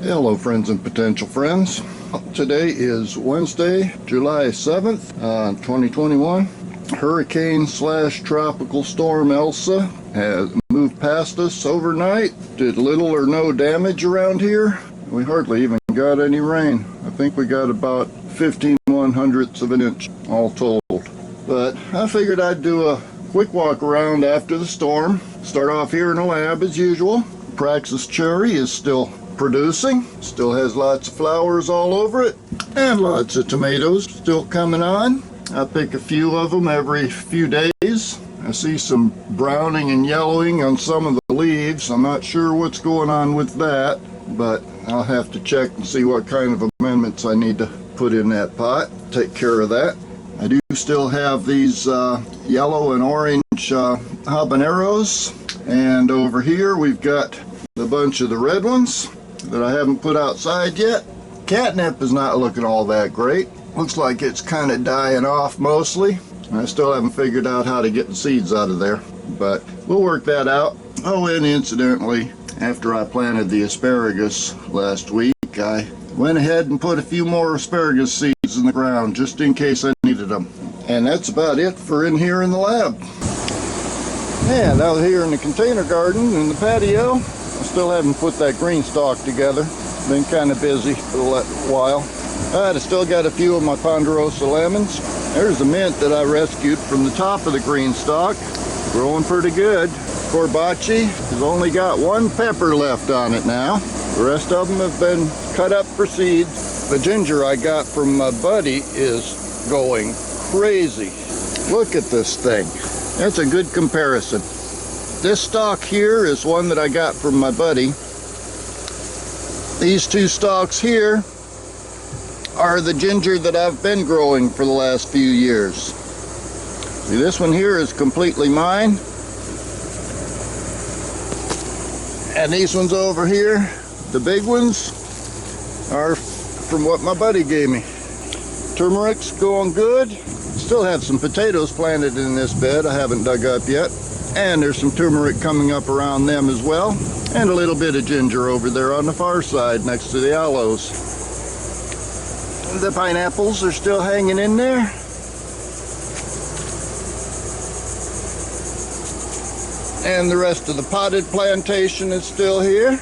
Hello friends and potential friends. Today is Wednesday, July 7th, 2021. Hurricane / tropical storm Elsa has moved past us overnight. Did little or no damage around here. We hardly even got any rain. I think we got about 15/100ths of an inch all told. But I figured I'd do a quick walk around after the storm. Start off here in the lab as usual. Praxis cherry is still producing, still has lots of flowers all over it, and lots of tomatoes still coming on. I pick a few of them every few days. I see some browning and yellowing on some of the leaves. I'm not sure what's going on with that, but I'll have to check and see what kind of amendments I need to put in that pot. Take care of that. I do still have these yellow and orange habaneros, and over here we've got a bunch of the red ones that I haven't put outside yet. Catnip is not looking all that great. Looks like it's kind of dying off mostly. I still haven't figured out how to get the seeds out of there, but we'll work that out. Oh, and incidentally, after I planted the asparagus last week, I went ahead and put a few more asparagus seeds in the ground just in case I needed them. And that's about it for in here in the lab. And out here in the container garden in the patio, I still haven't put that green stalk together. Been kind of busy for a while. I still got a few of my ponderosa lemons. There's a mint that I rescued from the top of the green stalk. Growing pretty good. Corbaci has only got one pepper left on it now. The rest of them have been cut up for seeds. The ginger I got from my buddy is going crazy. Look at this thing. That's a good comparison. This stalk here is one that I got from my buddy. These two stalks here are the ginger that I've been growing for the last few years. See, this one here is completely mine. And these ones over here, the big ones, are from what my buddy gave me. Turmeric's going good. Still have some potatoes planted in this bed I haven't dug up yet. And there's some turmeric coming up around them as well. And a little bit of ginger over there on the far side next to the aloes. The pineapples are still hanging in there. And the rest of the potted plantation is still here.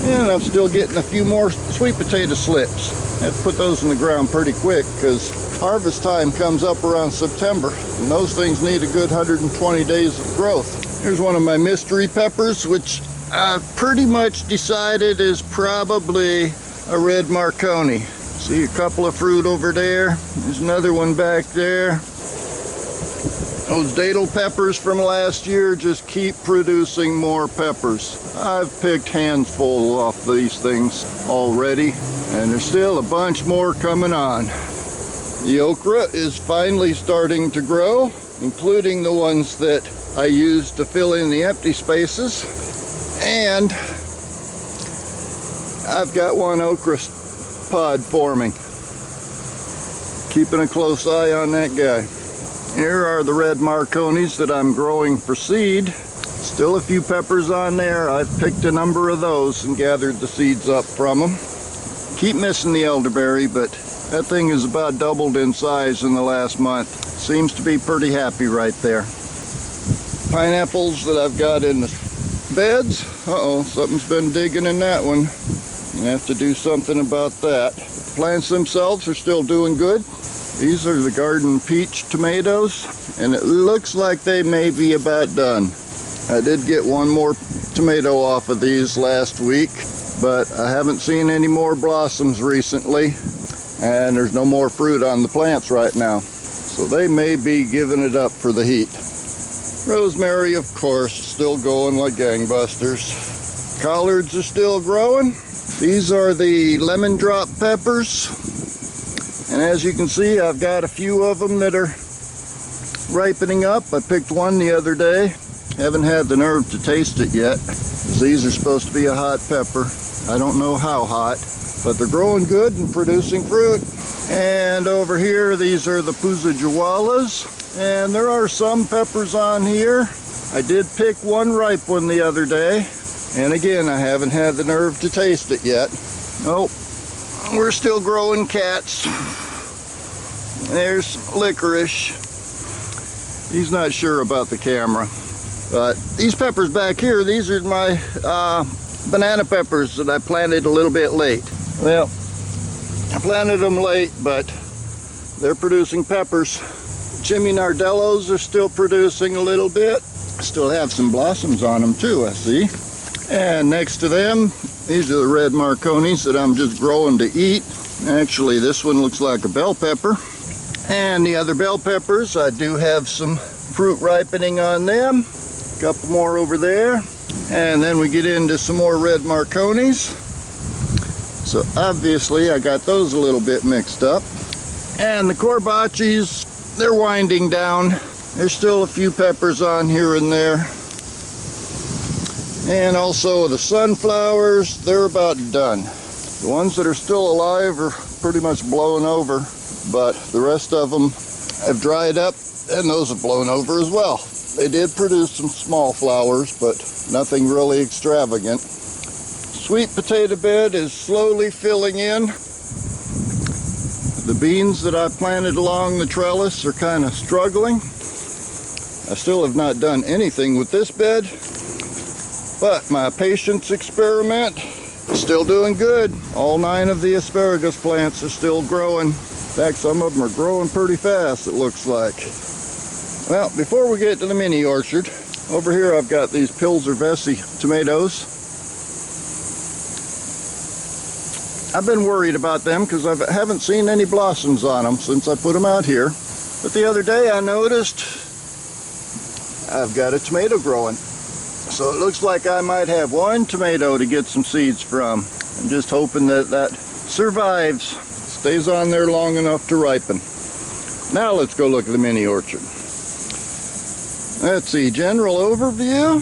And I'm still getting a few more sweet potato slips. I have to put those in the ground pretty quick because harvest time comes up around September, and those things need a good 120 days of growth. Here's one of my mystery peppers, which I've pretty much decided is probably a red Marconi. See a couple of fruit over there. There's another one back there. Those datel peppers from last year just keep producing more peppers. I've picked handfuls off these things already, and there's still a bunch more coming on. The okra is finally starting to grow, including the ones that I used to fill in the empty spaces. And I've got one okra pod forming. Keeping a close eye on that guy. Here are the red Marconis that I'm growing for seed. Still a few peppers on there. I've picked a number of those and gathered the seeds up from them. Keep missing the elderberry, but that thing is about doubled in size in the last month. Seems to be pretty happy right there. Pineapples that I've got in the beds. Uh-oh, something's been digging in that one. I have to do something about that. The plants themselves are still doing good. These are the garden peach tomatoes, and it looks like they may be about done. I did get one more tomato off of these last week, but I haven't seen any more blossoms recently, and there's no more fruit on the plants right now. So they may be giving it up for the heat. Rosemary, of course, still going like gangbusters. Collards are still growing. These are the lemon drop peppers. And as you can see, I've got a few of them that are ripening up. I picked one the other day. Haven't had the nerve to taste it yet. These are supposed to be a hot pepper. I don't know how hot, but they're growing good and producing fruit. And over here, these are the Puzajawalas. And there are some peppers on here. I did pick one ripe one the other day. And again, I haven't had the nerve to taste it yet. Nope, we're still growing cats. There's licorice. He's not sure about the camera. But these peppers back here, these are my banana peppers that I planted a little bit late. Well, I planted them late, but they're producing peppers. Jimmy Nardellos are still producing a little bit. Still have some blossoms on them too, I see. And next to them, these are the red Marconis that I'm just growing to eat. Actually, this one looks like a bell pepper. And the other bell peppers, I do have some fruit ripening on them. A couple more over there. And then we get into some more red Marconis. So obviously, I got those a little bit mixed up. And the Corbachis, they're winding down. There's still a few peppers on here and there. And also the sunflowers, they're about done. The ones that are still alive are pretty much blown over, but the rest of them have dried up and those have blown over as well. They did produce some small flowers, but nothing really extravagant. Sweet potato bed is slowly filling in. The beans that I planted along the trellis are kind of struggling. I still have not done anything with this bed, but my patience experiment is still doing good. All 9 of the asparagus plants are still growing. In fact, some of them are growing pretty fast, it looks like. Well, before we get to the mini orchard, over here I've got these Pilser Vessi tomatoes. I've been worried about them because I haven't seen any blossoms on them since I put them out here. But the other day I noticed I've got a tomato growing. So it looks like I might have one tomato to get some seeds from. I'm just hoping that that survives, stays on there long enough to ripen. Now let's go look at the mini orchard. Let's see, general overview.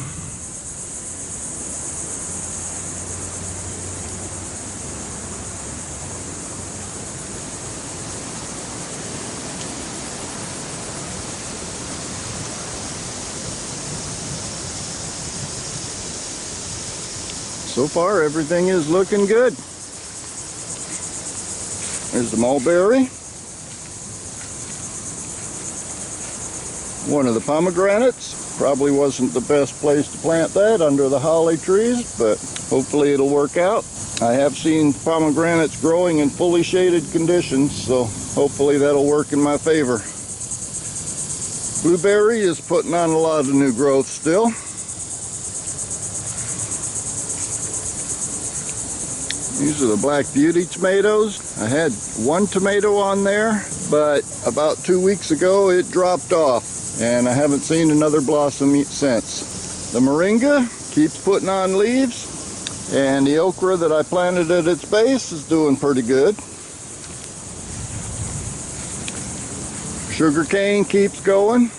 So far, everything is looking good. There's the mulberry. One of the pomegranates. Probably wasn't the best place to plant that under the holly trees, but hopefully it'll work out. I have seen pomegranates growing in fully shaded conditions, so hopefully that'll work in my favor. Blueberry is putting on a lot of new growth still. These are the Black Beauty tomatoes. I had one tomato on there, but about 2 weeks ago it dropped off, and I haven't seen another blossom since. The moringa keeps putting on leaves, and the okra that I planted at its base is doing pretty good. Sugarcane keeps going.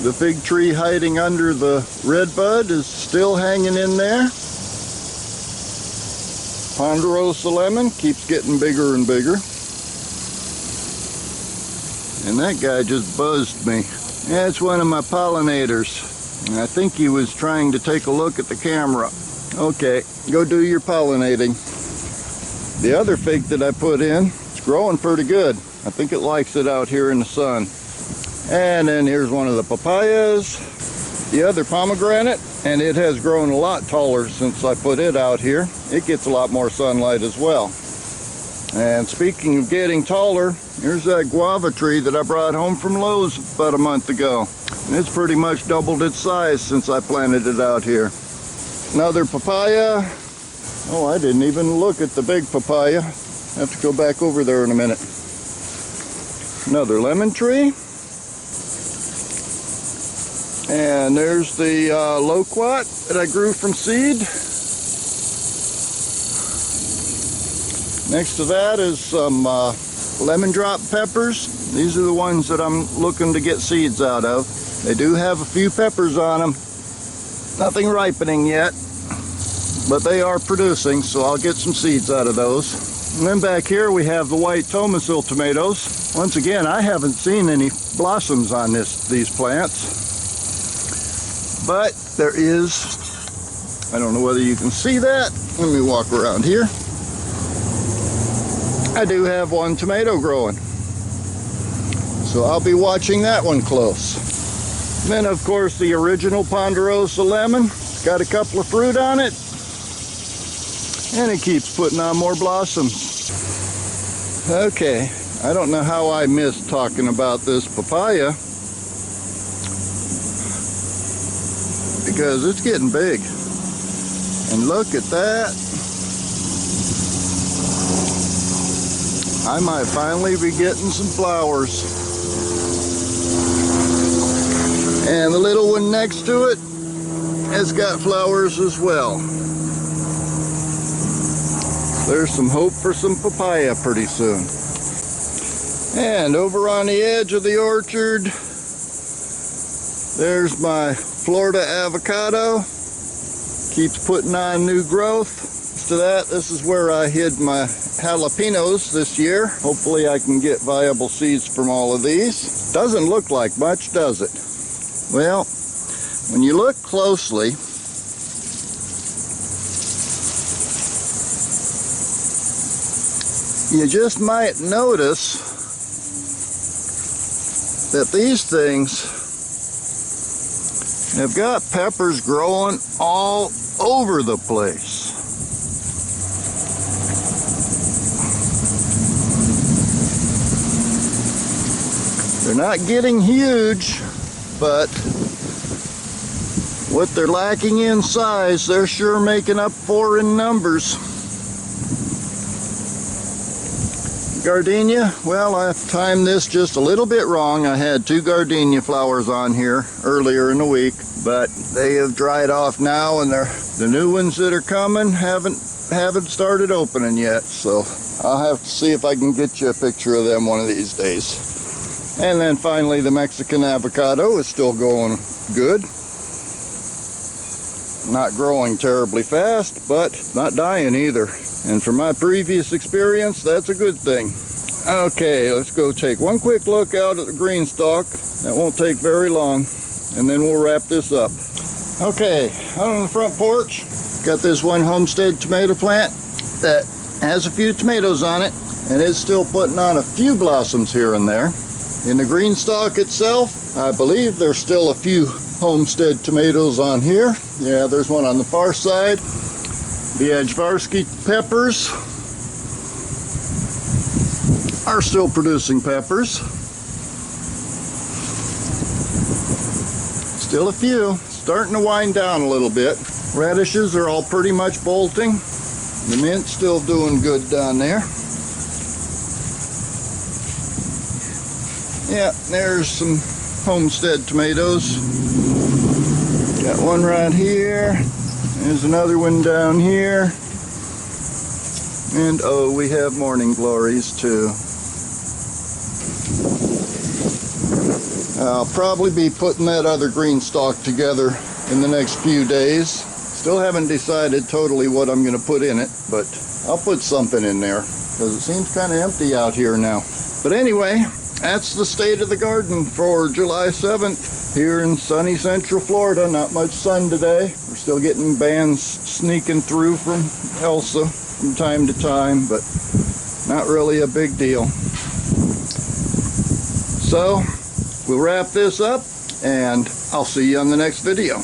The fig tree hiding under the red bud is still hanging in there. Ponderosa lemon keeps getting bigger and bigger. And that guy just buzzed me. That's one of my pollinators. And I think he was trying to take a look at the camera. Okay, go do your pollinating. The other fig that I put in, it's growing pretty good. I think it likes it out here in the sun. And then here's one of the papayas, the other pomegranate, and it has grown a lot taller since I put it out here. It gets a lot more sunlight as well. And speaking of getting taller, here's that guava tree that I brought home from Lowe's about a month ago. And it's pretty much doubled its size since I planted it out here. Another papaya. Oh, I didn't even look at the big papaya. I have to go back over there in a minute. Another lemon tree. And there's the loquat that I grew from seed. Next to that is some lemon drop peppers. These are the ones that I'm looking to get seeds out of. They do have a few peppers on them. Nothing ripening yet, but they are producing, so I'll get some seeds out of those. And then back here we have the white Tomasil tomatoes. Once again, I haven't seen any blossoms on these plants. But there is, I don't know whether you can see that. Let me walk around here. I do have one tomato growing, so I'll be watching that one close. And then of course the original Ponderosa lemon. It's got a couple of fruit on it, and it keeps putting on more blossoms. Okay, I don't know how I missed talking about this papaya, because it's getting big. And look at that. I might finally be getting some flowers. And the little one next to it has got flowers as well. There's some hope for some papaya pretty soon. And over on the edge of the orchard, there's my Florida avocado. Keeps putting on new growth. To that, this is where I hid my jalapenos this year. Hopefully I can get viable seeds from all of these. Doesn't look like much, does it? Well, when you look closely, you just might notice that these things have got peppers growing all over the place. They're not getting huge, but what they're lacking in size, they're sure making up for in numbers. Gardenia, well, I timed this just a little bit wrong. I had 2 gardenia flowers on here earlier in the week, but they have dried off now, and the new ones that are coming haven't started opening yet. So I'll have to see if I can get you a picture of them one of these days. And then finally, the Mexican avocado is still going good. Not growing terribly fast, but not dying either. And from my previous experience, that's a good thing. Okay, let's go take one quick look out at the green stalk. That won't take very long, and then we'll wrap this up. Okay, out on the front porch, got this one homestead tomato plant that has a few tomatoes on it, and it's still putting on a few blossoms here and there. In the green stalk itself, I believe there's still a few homestead tomatoes on here. Yeah, there's one on the far side. The Ajvarski peppers are still producing peppers. Still a few, starting to wind down a little bit. Radishes are all pretty much bolting. The mint's still doing good down there. Yeah, there's some homestead tomatoes. Got one right here. There's another one down here. And oh, we have morning glories too. I'll probably be putting that other green stalk together in the next few days. Still haven't decided totally what I'm going to put in it, but I'll put something in there because it seems kind of empty out here now. But anyway, that's the state of the garden for July 7th here in sunny Central Florida. Not much sun today. We're still getting bands sneaking through from Elsa from time to time, but not really a big deal. So we'll wrap this up, and I'll see you on the next video.